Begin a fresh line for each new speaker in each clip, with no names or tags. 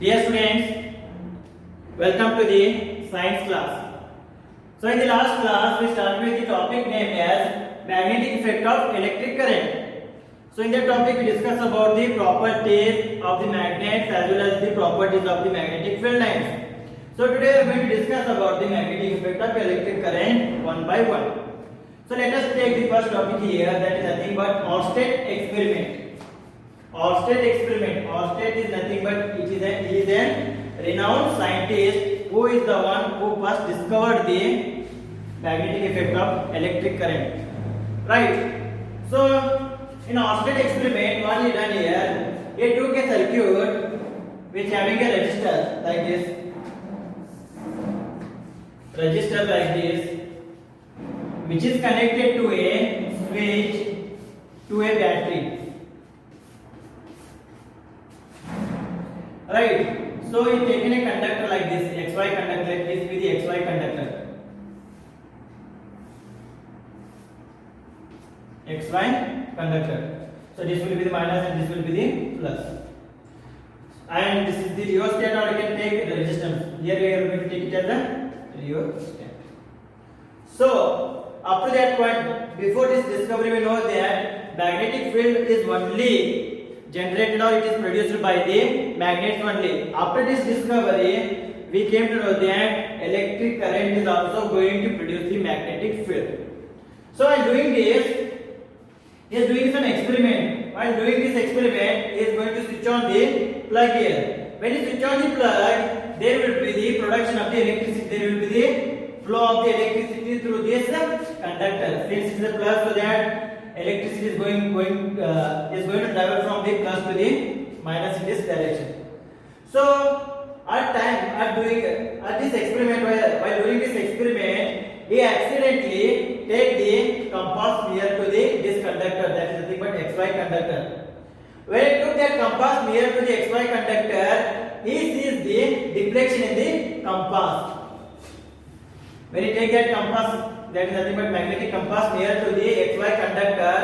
Dear students, welcome to the science class. So in the last class we started with the topic named as magnetic effect of electric current. So in that topic we discussed about the properties of the magnets as well as the properties of the magnetic field lines. So today we are going to discuss about the magnetic effect of electric current one by one. So let us take the first topic here, that is nothing but Oersted experiment. Oersted experiment. Oersted is nothing but he is a renowned scientist who is the one who first discovered the magnetic effect of electric current. Right. So in Oersted experiment, what he done here? He took a circuit which having a resistor like this. Resistor like this, which is connected to a switch to a battery. Right. So he taken a conductor like this, XY conductor, let this be the XY conductor. XY conductor. So this will be the minus and this will be the plus. And this is the rheostat, or you can take the resistance. Here we are going to take it as the rheostat. So up to that point, before this discovery, we know that magnetic field is only generated or it is produced by the magnets only. After this discovery, we came to know that electric current is also going to produce the magnetic field. So while doing this, he is doing some experiment. While doing this experiment, he is going to switch on the plug here. When you switch on the plug, there will be the production of the electricity. There will be the flow of the electricity through this conductor. Since it is a plus, so that electricity is going to travel from the plus to the minus in this direction. So at this experiment, while doing this experiment, he accidentally take the compass near to this conductor, that is nothing but XY conductor. When he took that compass near to the XY conductor, he sees the deflection in the compass. When you take that compass, that is nothing but magnetic compass, near to the XY conductor,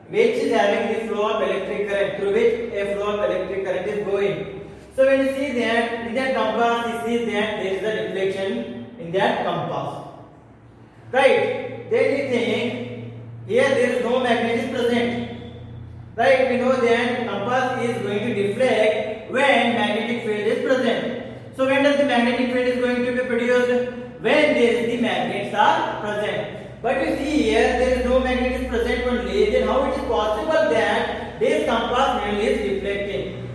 which is having the flow of electric current, through which a flow of electric current is going. So when you see that in that compass, you see that there is a deflection in that compass. Right? Then you think here there is no magnet is present. Right? We know that compass is going to deflect when magnetic field is present. So when does the magnetic field is going to be produced? When there is the magnets are present. But you see here there is no magnet is present only, then how it is possible that this compass needle is deflecting?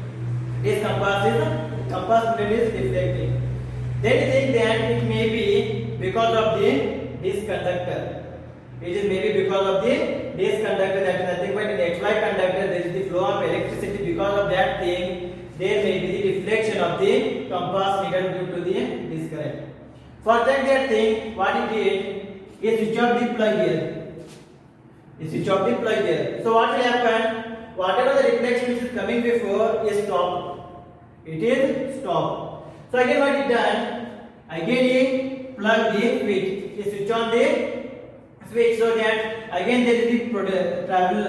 This compass needle is deflecting. Then you think that it may be because of this conductor. It is maybe because of this conductor, that is nothing but in XY conductor there is the flow of electricity. Because of that thing, there may be the deflection of the compass needle due to this current. For that thing, what he did, he switch off the plug here. So what will happen? Whatever the reflection which is coming before is stopped. It is stopped. So again what he done? Again he plug the switch. He switch on the switch, so that again there is the travel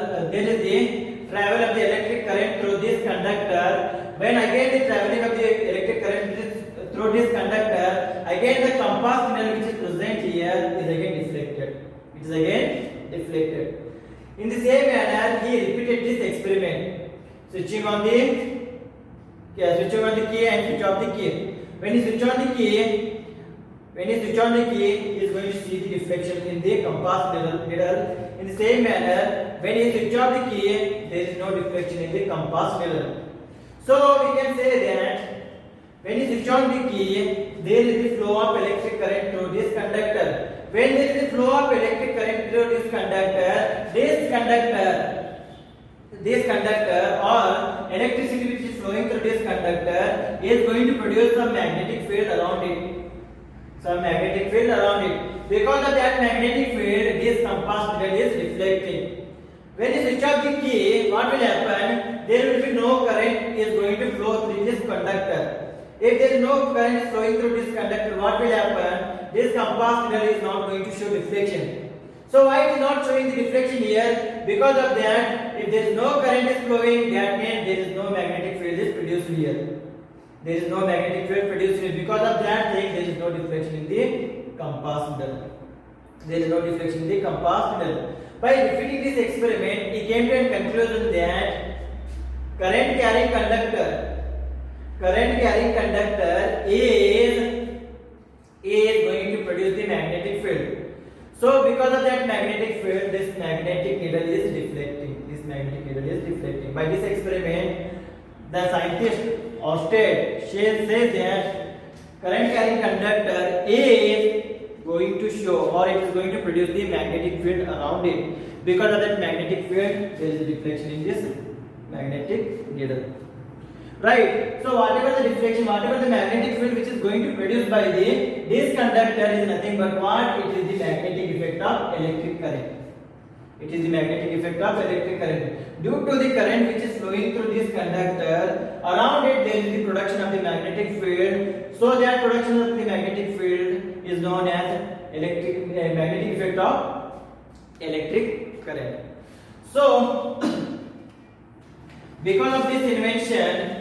of the electric current through this conductor. When again the traveling of the electric current is through this conductor, again the compass needle which is present here is again deflected. It is again deflected. In the same manner, he repeated this experiment, switching on the key and switch off the key. When he switch on the key, he is going to see the deflection in the compass needle. In the same manner, when he switch off the key, there is no deflection in the compass needle. So we can say that when you switch on the key, there is the flow of electric current through this conductor. When there is the flow of electric current through this conductor or electricity which is flowing through this conductor is going to produce some magnetic field around it. Because of that magnetic field, this compass needle is deflecting. When you switch off the key, what will happen? There will be no current is going to flow through this conductor. If there is no current flowing through this conductor, what will happen? This compass needle is not going to show deflection. So why it is not showing the deflection here? Because of that, if there is no current is flowing, that means there is no magnetic field is produced here. There is no magnetic field produced in it. Because of that thing, there is no deflection in the compass needle. There is no deflection in the compass needle. By repeating this experiment, he came to a conclusion that current carrying conductor is going to produce the magnetic field. So because of that magnetic field, this magnetic needle is deflecting. By this experiment, the scientist Ørsted says that current carrying conductor is going to show, or it is going to produce the magnetic field around it. Because of that magnetic field, there is a deflection in this magnetic needle. Right. So whatever the deflection, whatever the magnetic field which is going to produce by this conductor is nothing but what? It is the magnetic effect of electric current. It is the magnetic effect of electric current. Due to the current which is flowing through this conductor, around it there is the production of the magnetic field. So that production of the magnetic field is known as magnetic effect of electric current. So because of this invention,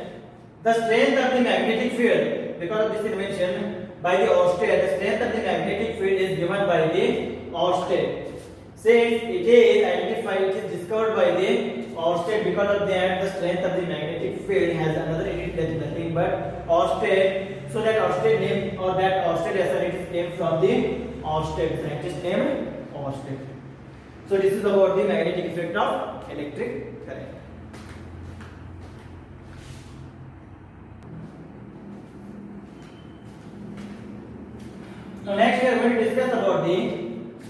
the strength of the magnetic field, because of this invention by the Ørsted, the strength of the magnetic field is given by the Ørsted. Since it is identified, it is discovered by the Ørsted, because of that the strength of the magnetic field has another unit that is nothing but Ørsted. So that Ørsted name, or that Ørsted SR came from the Ørsted, scientist named Ørsted. So this is about the magnetic effect of electric current. So next we are going to discuss about the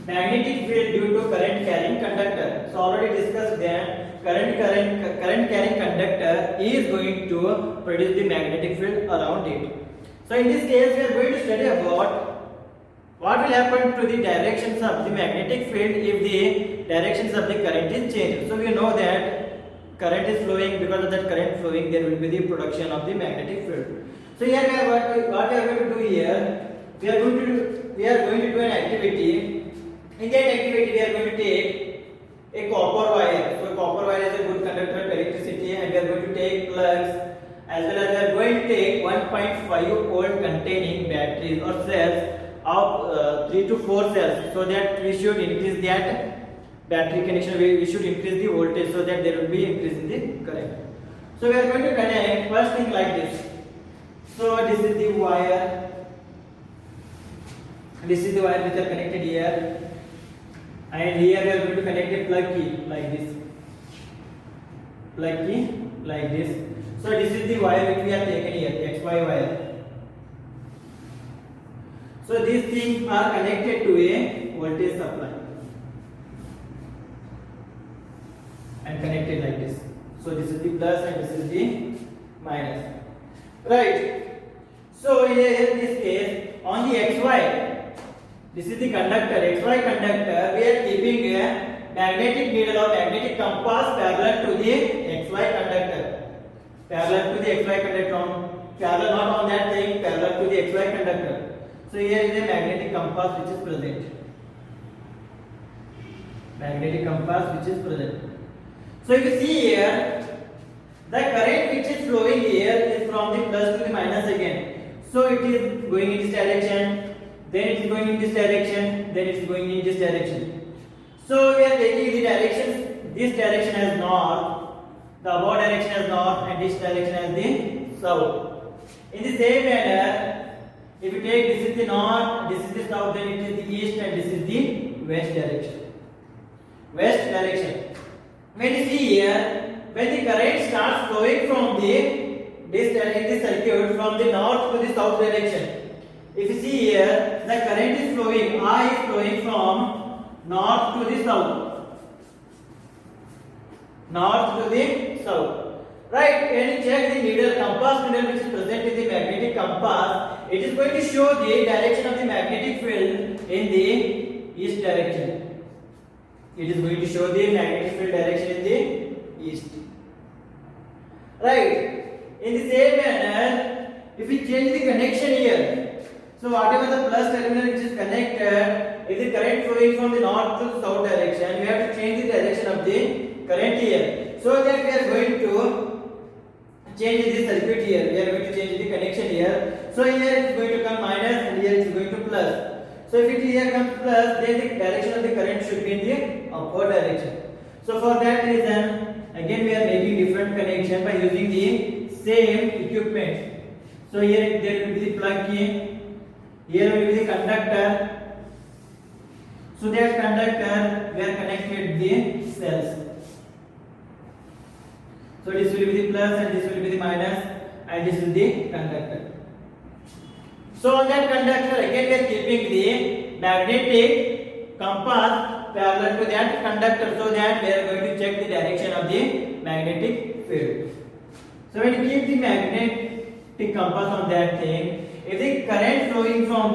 magnetic field due to current carrying conductor. So already discussed that current carrying conductor is going to produce the magnetic field around it. So in this case we are going to study about what will happen to the directions of the magnetic field if the directions of the current is changed. So we know that current is flowing, because of that current flowing there will be the production of the magnetic field. So here what we are going to do here, we are going to do an activity. In that activity we are going to take a copper wire. So copper wire is a good conductor of electricity, and we are going to take plugs, as well as we are going to take 1.5 volt containing batteries or cells of 3 to 4 cells, so that we should increase that battery connection, we should increase the voltage, so that there will be increase in the current. So we are going to connect first thing like this. So this is the wire. This is the wire which are connected here, and here we are going to connect a plug key like this. Plug key like this. So this is the wire which we have taken here, the XY wire. So these things are connected to a voltage supply and connected like this. So this is the plus and this is the minus. Right. So here in this case, on the XY, this is the conductor, XY conductor, we are keeping a magnetic needle or magnetic compass parallel to the XY conductor. Parallel to the XY conductor, parallel not on that thing, parallel to the XY conductor. So here is a magnetic compass which is present. Magnetic compass which is present. So if you see here, the current which is flowing here is from the plus to the minus again. So it is going in this direction, then it is going in this direction, then it is going in this direction. So we are taking the directions, this direction as north, the above direction as north, and this direction as the south. In the same manner, if you take this is the north, this is the south, then it is the east, and this is the west direction. West direction. When you see here, when the current starts flowing from this circuit from the north to the south direction, if you see here, the current is flowing, I is flowing from north to the south. North to the south. Right, and you check the needle, compass needle which is present in the magnetic compass, it is going to show the direction of the magnetic field in the east direction. It is going to show the magnetic field direction in the east. Right, in the same manner, if we change the connection here, so whatever the plus terminal which is connected, if the current flowing from the north to the south direction, we have to change the direction of the current here. So that we are going to change this circuit here. We are going to change the connection here. So here it is going to come minus and here it is going to plus. So if it here comes plus, then the direction of the current should be in the upward direction. So for that reason, again we are making different connection by using the same equipment. So here there will be the plug in, here will be the conductor. So that conductor we are connected the cells. So this will be the plus and this will be the minus and this is the conductor. So on that conductor again we are keeping the magnetic compass parallel to that conductor so that we are going to check the direction of the magnetic field. So when you keep the magnetic compass on that thing, if the current flowing from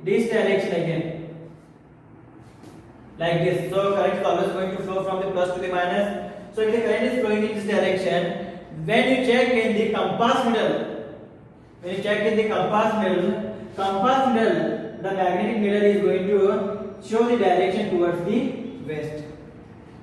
this direction again, like this, so current is always going to flow from the plus to the minus. So if the current is flowing in this direction, when you check in the compass middle, the magnetic needle is going to show the direction towards the west.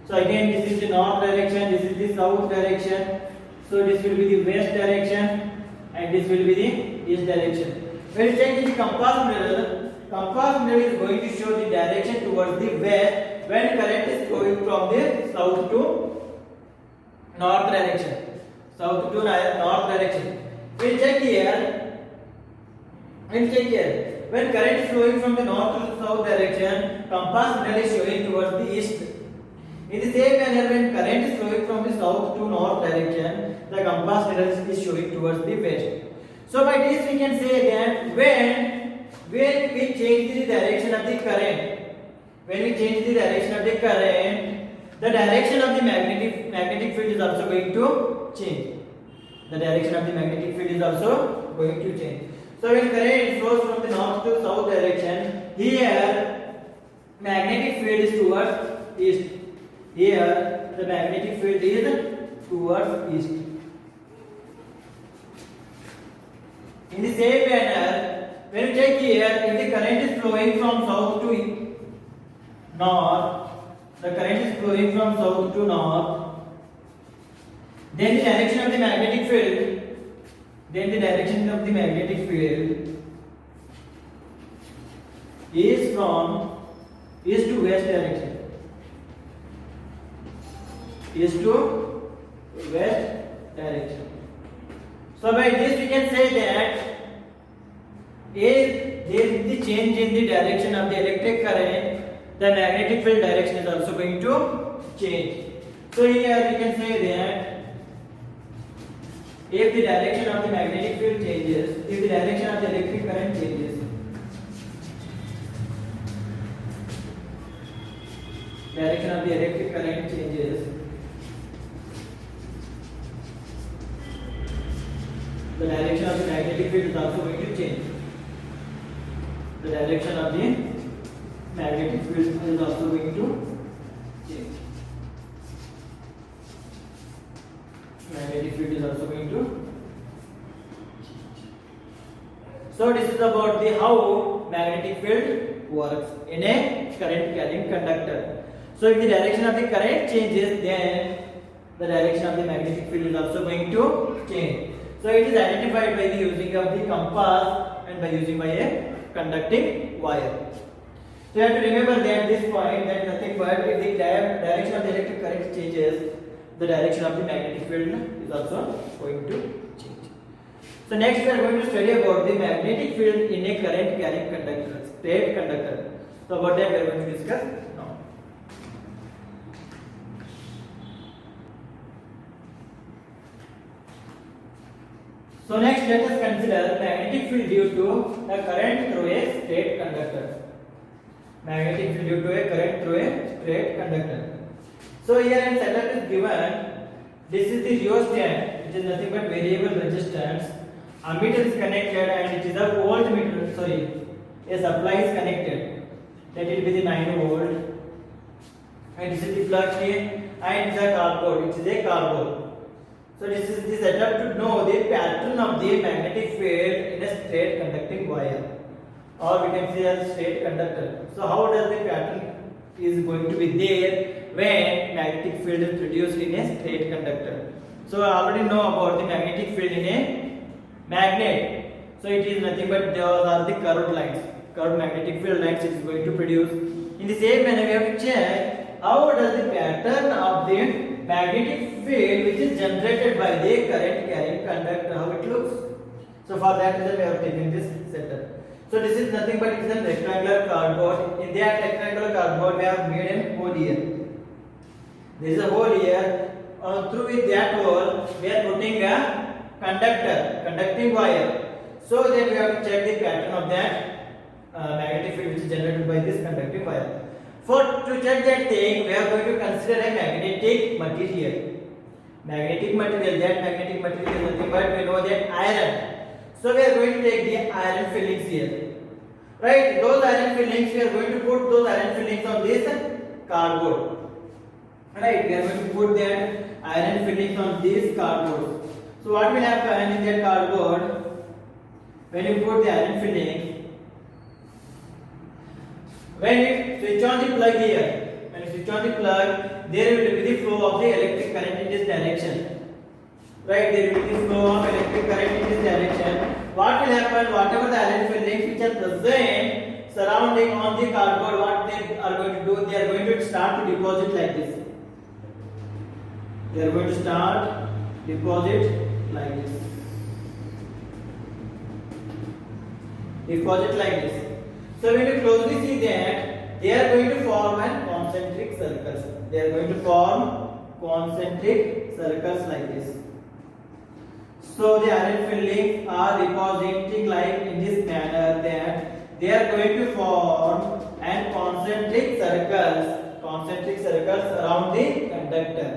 So again this is the north direction, this is the south direction. So this will be the west direction and this will be the east direction. When you check in the compass needle is going to show the direction towards the west when current is flowing from the south to north direction. We'll check here. When current is flowing from the north to the south direction, compass needle is showing towards the east. In the same manner, when current is flowing from the south to north direction, the compass needle is showing towards the west. So by this we can say that when we change the direction of the current, the direction of the magnetic field is also going to change. So when current flows from the north to south direction, here magnetic field is towards east. Here the magnetic field is towards east. In the same manner, when you check here, if the current is flowing from south to north, then the direction of the magnetic field is from east to west direction. So by this we can say that if there is the change in the direction of the electric current, the magnetic field direction is also going to change. So here we can say that if the direction of the magnetic field changes, if the direction of the electric current changes, the direction of the magnetic field is also going to change. So this is about the how magnetic field works in a current carrying conductor. So if the direction of the current changes, then the direction of the magnetic field is also going to change. So it is identified by the using of the compass and by using by a conducting wire. So you have to remember that this point that nothing but if the direction of the electric current changes, the direction of the magnetic field is also going to change. So next we are going to study about the magnetic field in a current carrying conductor, straight conductor. So about that we are going to discuss now. So next let us consider magnetic field due to a current through a straight conductor. So here in setup is given. This is the rheostat, which is nothing but variable resistance. Ammeter is connected and it is a voltmeter. A supply is connected. That will be the 9 volt. And this is the plug in and the cardboard, which is a cardboard. So this is the setup to know the pattern of the magnetic field in a straight conducting wire, or we can say a straight conductor. So how does the pattern is going to be there when magnetic field is produced in a straight conductor? So I already know about the magnetic field in a magnet. So it is nothing but those are the curved lines, curved magnetic field lines it is going to produce. In the same manner, we have to check how does the pattern of the magnetic field which is generated by the current carrying conductor, how it looks. So for that reason we have taken this setup. So this is nothing but it is a rectangular cardboard. In that rectangular cardboard we have made a hole here. There is a hole here. Through with that hole we are putting a conducting wire. So then we have to check the pattern of that magnetic field which is generated by this conducting wire. To check that thing, we are going to consider a magnetic material. Magnetic material, that magnetic material is nothing but we know that iron. So we are going to take the iron fillings here. Right, those iron fillings, we are going to put those iron fillings on this cardboard. Right, we are going to put that iron fillings on this cardboard. So what will happen in that cardboard? When you put the iron filling, when you switch on the plug here, when you switch on the plug, there will be the flow of the electric current in this direction. Right, there will be the flow of electric current in this direction. What will happen? Whatever the iron fillings which are present surrounding on the cardboard, what they are going to do? They are going to start to deposit like this. They are going to start deposit like this. Deposit like this. So when you closely see that, they are going to form an concentric circles. They are going to form concentric circles like this. So the iron fillings are depositing like in this manner that they are going to form an concentric circles around the conductor.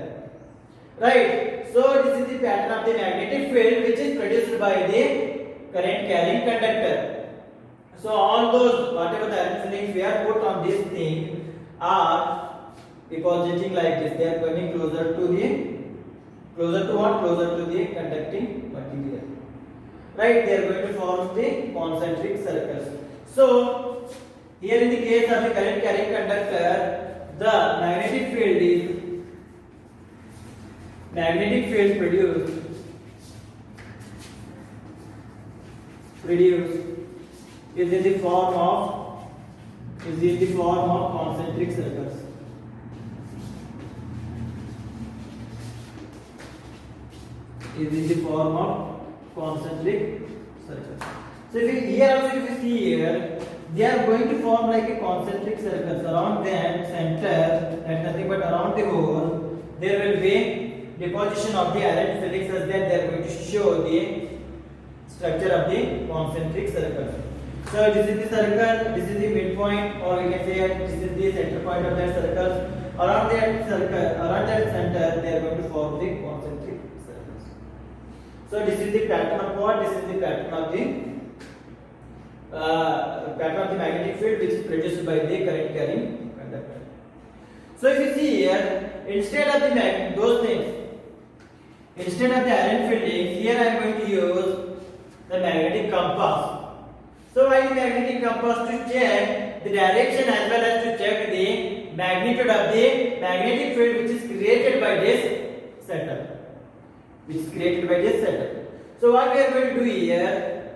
Right. So this is the pattern of the magnetic field which is produced by the current carrying conductor. So all those whatever the iron fillings we have put on this thing are depositing like this. They are coming closer to the conducting material. Right? They are going to form the concentric circles. So here in the case of the current carrying conductor, the magnetic field produced is in the form of concentric circles. Is in the form of concentric circles. So if you, here also if you see here, they are going to form like a concentric circles around that center, and nothing but around the hole there will be deposition of the iron fillings such that they are going to show the structure of the concentric circles. So this is the circle, this is the midpoint, or we can say this is the center point of that circle. Around that center, they are going to form the concentric circles. So this is the pattern of what? This is the pattern of the magnetic field which is produced by the current carrying conductor. So if you see here, instead of the iron fillings, here I am going to use the magnetic compass. So why the magnetic compass? To check the direction as well as to check the magnitude of the magnetic field which is created by this setup. So what we are going to do here,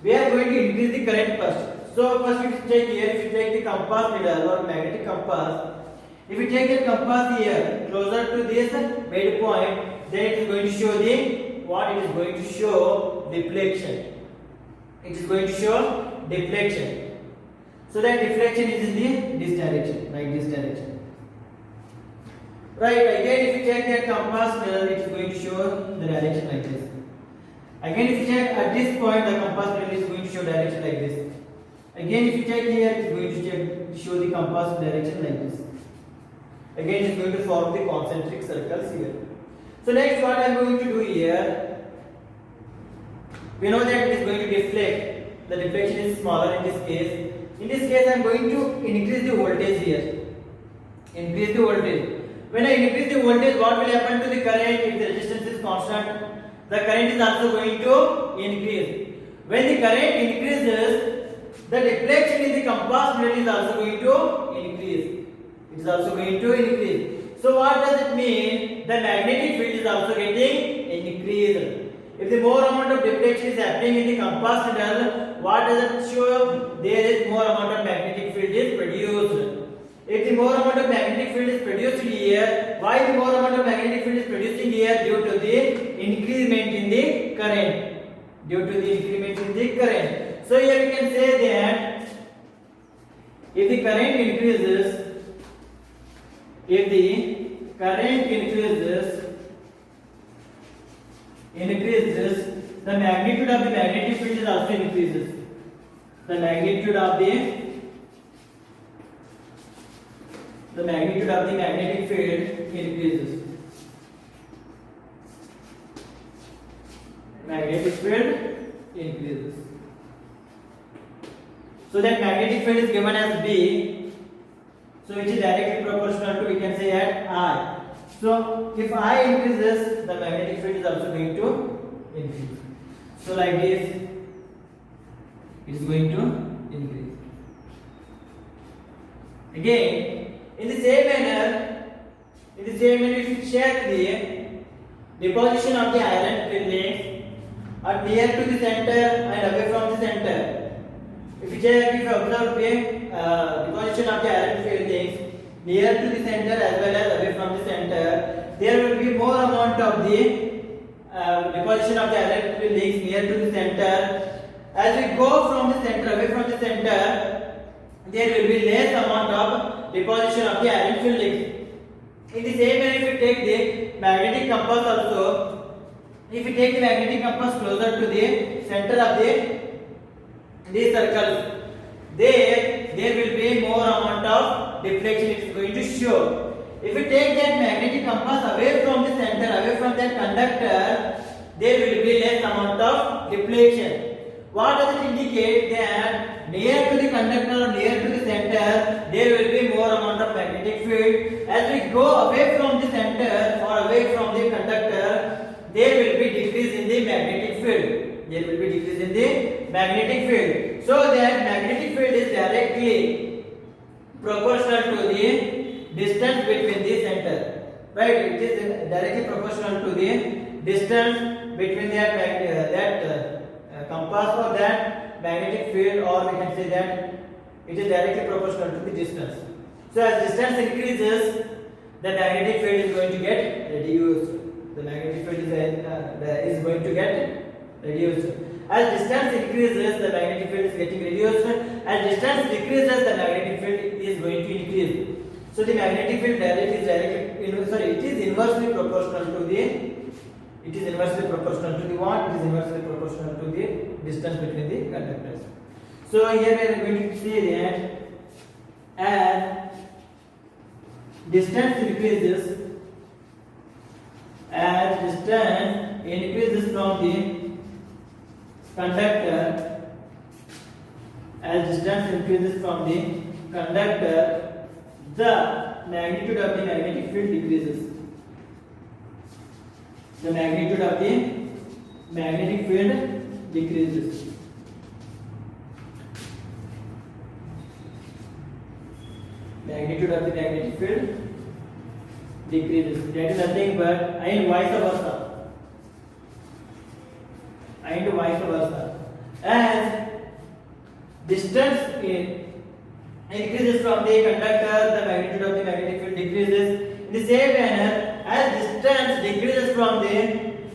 we are going to increase the current first. So first if you take here, if you take the compass needle or magnetic compass, if you take the compass here closer to this midpoint, then it is going to show it is going to show deflection. It is going to show deflection. So that deflection is in this direction, like this direction. Right, again if you check that compass needle, it is going to show the direction like this. Again if you check at this point, the compass needle is going to show direction like this. Again if you check here, it is going to show the compass direction like this. Again it is going to form the concentric circles here. So next what I am going to do here, we know that it is going to deflect. The deflection is smaller in this case. In this case I am going to increase the voltage here. Increase the voltage. When I increase the voltage, what will happen to the current? If the resistance is constant, the current is also going to increase. When the current increases, the deflection in the compass needle is also going to increase. It is also going to increase. So what does it mean? The magnetic field is also getting increased. If the more amount of deflection is happening in the compass needle, what does it show? There is more amount of magnetic field is produced. If the more amount of magnetic field is produced here, why the more amount of magnetic field is producing here? Due to the increment in the current. Due to the increment in the current. So here we can say that if the current increases, the magnitude of the magnetic field is also increases. The magnitude of the magnetic field increases. Magnetic field increases. So that magnetic field is given as B. So which is directly proportional to, we can say, at I. So if I increases, the magnetic field is also going to increase. So like this, it is going to increase. Again, in the same manner, if you check the deposition of the iron filings are near to the center and away from the center. If you observe the deposition of the iron filings near to the center as well as away from the center, there will be more amount of the deposition of the iron filings near to the center. As we go from the center, away from the center, there will be less amount of deposition of the iron filings. In the same way, if you take the magnetic compass also, if you take the magnetic compass closer to the center of these circles, there will be more amount of deflection it is going to show. If you take that magnetic compass away from the center, away from that conductor, there will be less amount of deflection. What does it indicate? That near to the conductor or near to the center, there will be more amount of magnetic field. As we go away from the center or away from the conductor, there will be decrease in the magnetic field. There will be decrease in the magnetic field. So that magnetic field is directly proportional to the distance between the center. Right? It is directly proportional to the distance between that compass or that magnetic field, or we can say that it is directly proportional to the distance. So as distance increases, the magnetic field is going to get reduced. The magnetic field is going to get reduced. As distance increases, the magnetic field is getting reduced. As distance decreases, the magnetic field is going to increase. So the magnetic field it is inversely proportional to the what? It is inversely proportional to the distance between the conductors. So here we are going to say that as distance increases from the conductor, the magnitude of the magnetic field decreases. The magnitude of the magnetic field decreases. Magnitude of the magnetic field decreases. That is nothing but and vice versa. As distance increases from the conductor, the magnitude of the magnetic field decreases. In the same manner, as distance decreases from the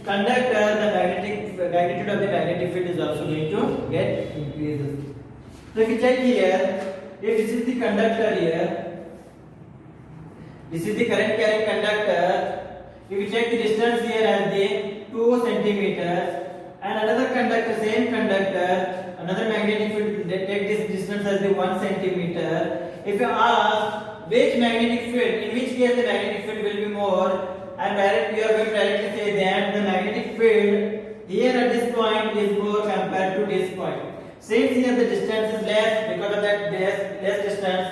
conductor, the magnitude of the magnetic field is also going to get increases. So if you check here, if this is the conductor here, this is the current carrying conductor. If you check the distance here as the 2 centimeters, and another conductor, same conductor, another magnetic field, take this distance as the 1 centimeter. If you ask which magnetic field, in which case the magnetic field will be more, and we are going to directly say that the magnetic field here at this point is more compared to this point. Since here the distance is less, because of that less distance,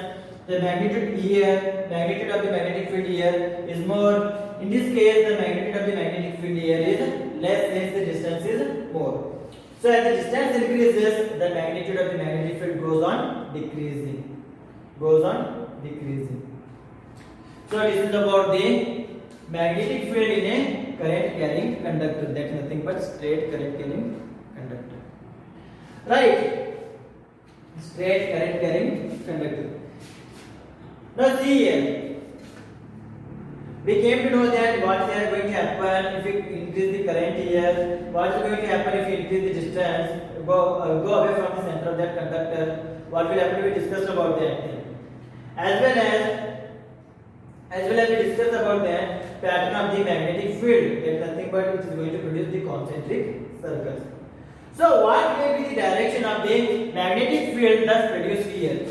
the magnitude of the magnetic field here is more. In this case, the magnitude of the magnetic field here is less, since the distance is more. So as the distance increases, the magnitude of the magnetic field goes on decreasing. So this is about the magnetic field in a current carrying conductor. conductor, that is nothing but straight current carrying conductor. Right? Straight current carrying conductor. Now see here, we came to know that what is going to happen if we increase the current here, what is going to happen if we increase the distance, go away from the center of that conductor, what will happen, we discussed about that thing. As well as we discussed about the pattern of the magnetic field, that is nothing but it is going to produce the concentric circles. So what will be the direction of the magnetic field thus produced here?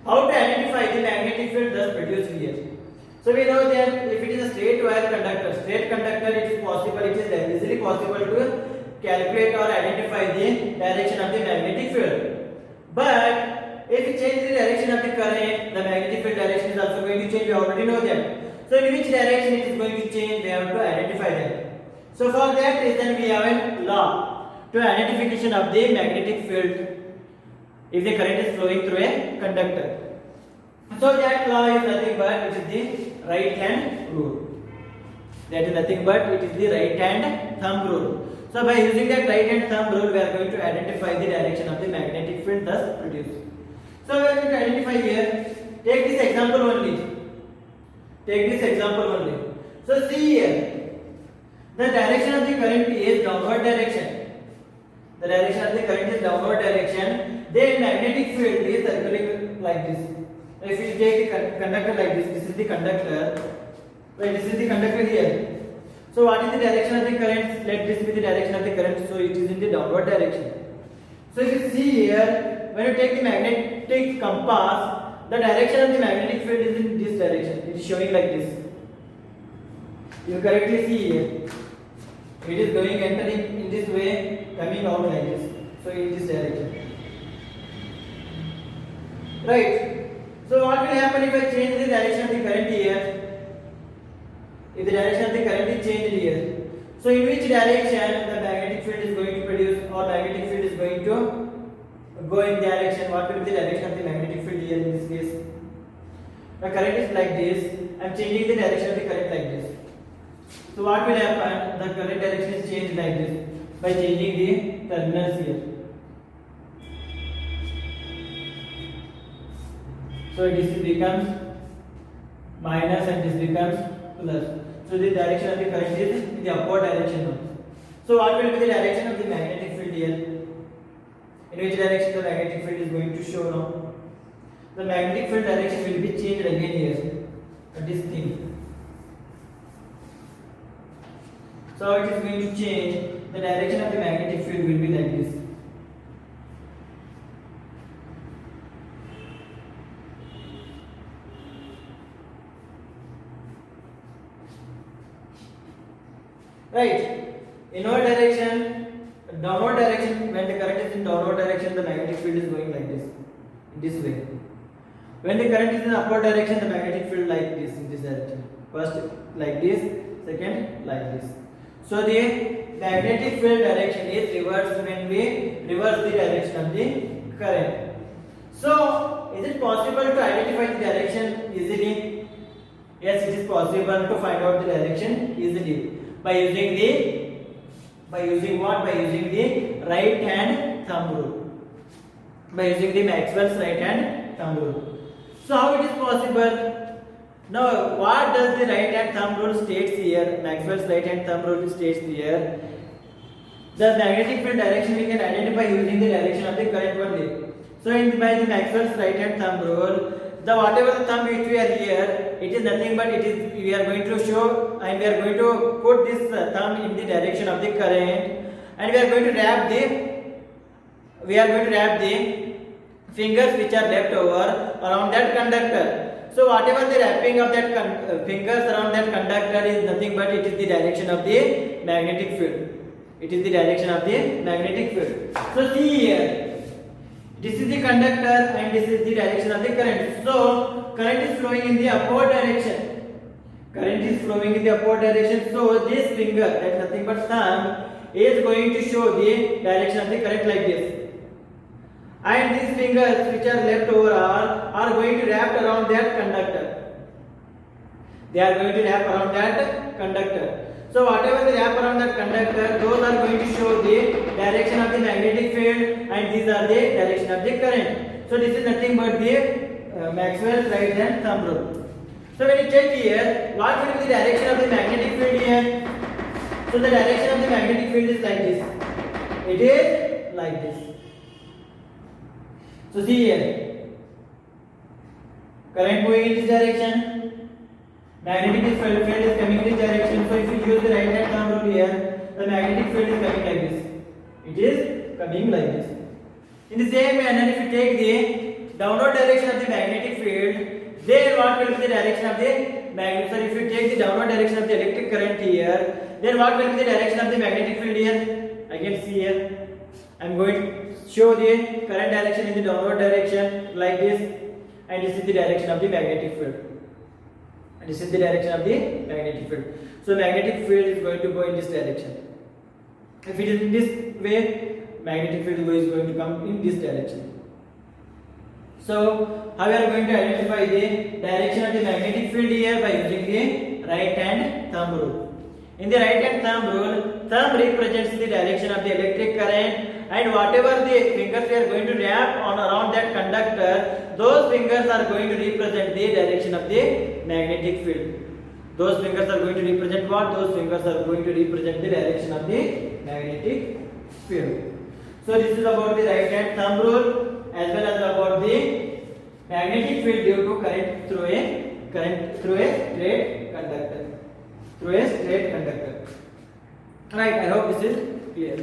How to identify the magnetic field thus produced here? So we know that if it is a straight wire conductor, it is easily possible to calculate or identify the direction of the magnetic field. But if we change the direction of the current, the magnetic field direction is also going to change. We already know that. So in which direction it is going to change, we have to identify that. So for that reason, we have a law to identification of the magnetic field if the current is flowing through a conductor. So that law is nothing but it is the right hand rule. That is nothing but it is the right hand thumb rule. So by using that right hand thumb rule, we are going to identify the direction of the magnetic field thus produced. So we are going to identify here. Take this example only. So see here, the direction of the current is downward direction. Then magnetic field is circling like this. If you take the conductor like this, this is the conductor. Right, this is the conductor here. So what is the direction of the current? Let this be the direction of the current. So it is in the downward direction. So if you see here, when you take the magnetic compass, the direction of the magnetic field is in this direction. It is showing like this. You correctly see here. It is going entering in this way, coming out like this. So in this direction. Right. So what will happen if I change the direction of the current here? If the direction of the current is changed here, so in which direction the magnetic field is going to produce, or magnetic field is going to go in direction? What will be the direction of the magnetic field here in this case? The current is like this. I am changing the direction of the current like this. So what will happen? The current direction is changed like this by changing the terminals here. So this becomes minus and this becomes plus. So the direction of the current is in the upward direction now. So what will be the direction of the magnetic field here? In which direction the magnetic field is going to show now? The magnetic field direction will be changed again here. This thing. So it is going to change. The direction of the magnetic field will be like this. Right. Inward direction, downward direction. When the current is in downward direction, the magnetic field is going like this, in this way. When the current is in upward direction, the magnetic field like this, in this direction. First like this, second like this. So the magnetic field direction is reversed when we reverse the direction of the current. So is it possible to identify the direction easily? Yes, it is possible to find out the direction easily. By using the right hand thumb rule. By using the Maxwell's right hand thumb rule. So how it is possible? Now what does the right hand thumb rule states here? Maxwell's right hand thumb rule states here. The magnetic field direction we can identify using the direction of the current only. So by the Maxwell's right hand thumb rule, the whatever the thumb which we are here, it is nothing but it is we are going to show and we are going to put this thumb in the direction of the current, and we are going to wrap the fingers which are left over around that conductor. So whatever the wrapping of that fingers around that conductor is nothing but it is the direction of the magnetic field. It is the direction of the magnetic field. So see here. This is the conductor and this is the direction of the current. So current is flowing in the upward direction. So this finger, that is nothing but thumb, is going to show the direction of the current like this. And these fingers which are left over are going to wrap around that conductor. They are going to wrap around that conductor. So whatever they wrap around conductor, those are going to show the direction of the magnetic field, and these are the direction of the current. So this is nothing but the Maxwell's right hand thumb rule. So when you check here, what will be the direction of the magnetic field here? So the direction of the magnetic field is like this. It is like this. So see here, current moving in this direction, magnetic field is coming in this direction. So if you use the right hand thumb rule here, the magnetic field is coming like this. It is coming like this. In the same manner, if you take the downward direction of the magnetic field, then what will be the direction of the magnetic field? If you take the downward direction of the electric current here, then what will be the direction of the magnetic field here? I can see here. I am going to show the current direction in the downward direction like this, and this is the direction of the magnetic field. And this is the direction of the magnetic field. So magnetic field is going to go in this direction. If it is in this way, magnetic field is going to come in this direction. So how we are going to identify the direction of the magnetic field here? By using the right hand thumb rule. In the right hand thumb rule, thumb represents the direction of the electric current, and whatever the fingers we are going to wrap on around that conductor, those fingers are going to represent the direction of the magnetic field. Those fingers are going to represent what? Those fingers are going to represent the direction of the magnetic field. So this is about the right hand thumb rule, as well as about the magnetic field due to current through a straight conductor. Right, I hope this is clear.